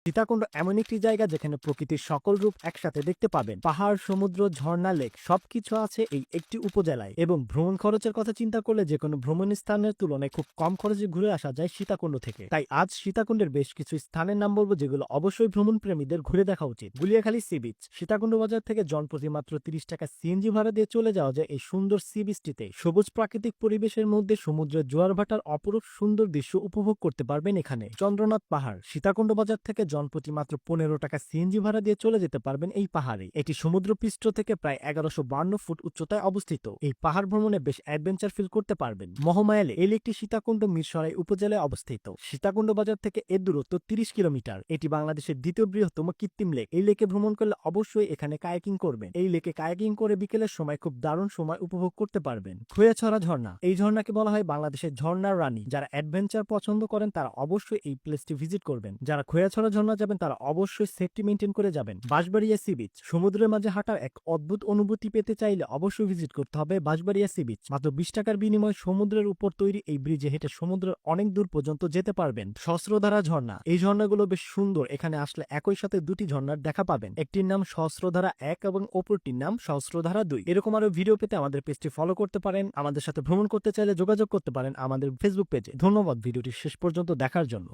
সীতাকুণ্ড এমন একটি জায়গা যেখানে প্রকৃতির সকল রূপ একসাথে দেখতে পাবেন। পাহাড়, সমুদ্র, ঝর্ণা, লেক সবকিছু আছে এই একটি উপজেলায়। এবং ভ্রমণ খরচের কথা চিন্তা করলে যে কোনো ভ্রমণ স্থানের তুলনায় খুব কম খরচে ঘুরে আসা যায় সীতাকুণ্ড থেকে। তাই আজ সীতাকুণ্ডের বেশ কিছু স্থানের নাম বলবো যেগুলো অবশ্যই ভ্রমণ প্রেমীদের ঘুরে দেখা উচিত। Guliakhali sea beach. সীতাকুণ্ড বাজার থেকে জনপ্রতি মাত্র 30 টাকা সিএনজি ভাড়া দিয়ে চলে যাওয়া যায় এই সুন্দর সি বিচটিতে। সবুজ প্রাকৃতিক পরিবেশের মধ্যে সমুদ্রের জোয়ার ভাটার অপরূপ সুন্দর দৃশ্য উপভোগ করতে পারবেন এখানে। চন্দ্রনাথ পাহাড়। সীতাকুণ্ড বাজার থেকে জনপ্রতি মাত্র 15 টাকা সিএনজি ভাড়া দিয়ে চলে যেতে পারবেন এই পাহাড়ে। এটি সমুদ্রপৃষ্ঠ থেকে প্রায় 1152 ফুট উচ্চতায় অবস্থিত। এই পাহাড় ভ্রমণে বেশ অ্যাডভেঞ্চার ফিল করতে পারবেন। মহামায়া লেক। এই লেকটি সীতাকুণ্ড মিরসরাই উপজেলায় অবস্থিত। সীতাকুণ্ড বাজার থেকে এর দূরত্ব 30 কিলোমিটার। এটি বাংলাদেশের দ্বিতীয় বৃহত্তম কৃত্রিম লেক। এই লেকে ভ্রমণ করলে অবশ্যই এখানে কায়াকিং করবেন। এই লেকে কায়াকিং করে বিকেলের সময় খুব দারুণ সময় উপভোগ করতে পারবেন। খোয়াছড়া ঝর্ণা। এই ঝর্ণাকে বলা হয় বাংলাদেশের ঝর্ণার রানী। যারা অ্যাডভেঞ্চার পছন্দ করেন তারা অবশ্যই এই প্লেসটি ভিজিট করবেন। যারা খোয়াছড়া ঝর্ণা যাবেন তারা অবশ্যই সেফটি মেনটেন করে যাবেন। Banshbaria sea beach. সমুদ্রের মাঝে হাঁটার এক অদ্ভুত অনুভূতি পেতে চাইলে অবশ্যই ভিজিট করতে হবে বাঁশবাড়িয়া সি বিচ। মাত্র 20 টাকার বিনিময়ে সমুদ্রের উপর তৈরি এই ব্রিজে হেঁটে সমুদ্রের অনেক দূর পর্যন্ত যেতে পারবেন। সহস্রধারা ঝর্ণা। এই ঝর্ণাগুলো বেশ সুন্দর। এখানে আসলে একই সাথে দুটি ঝর্ণার দেখা পাবেন। একটির নাম সহস্রধারা 1 এবং অপরটির নাম সহস্রধারা 2। এরকম আরো ভিডিও পেতে আমাদের পেজটি ফলো করতে পারেন। আমাদের সাথে ভ্রমণ করতে চাইলে যোগাযোগ করতে পারেন আমাদের ফেসবুক পেজে। ধন্যবাদ ভিডিওটি শেষ পর্যন্ত দেখার জন্য।